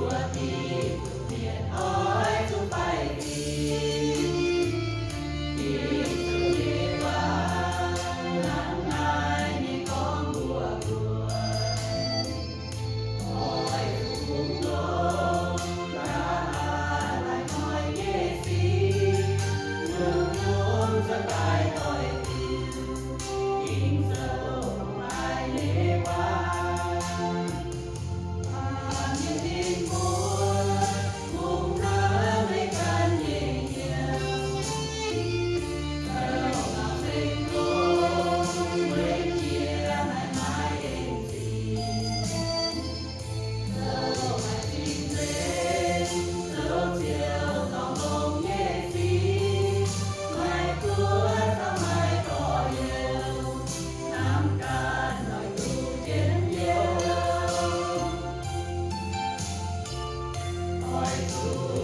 Chúa thì thực hiện ôi chúng phải đi sự đi qua lắng ai như con bùa vua ôi cùng đô ra lại nói nghe gì ngừng luôn dẫn tay tôi nhìn giờ không ai lê qua những tin buồn cùng nỡ mấy cơn nhẹ nhàng theo nào sinh đôi mới chia mãi mãi đến gì dẫu mãi tin lên dẫu chiều dòng bông nhẹ gì mai cuối sao mai tỏ yêu tham can nói tu chiến yêu ôi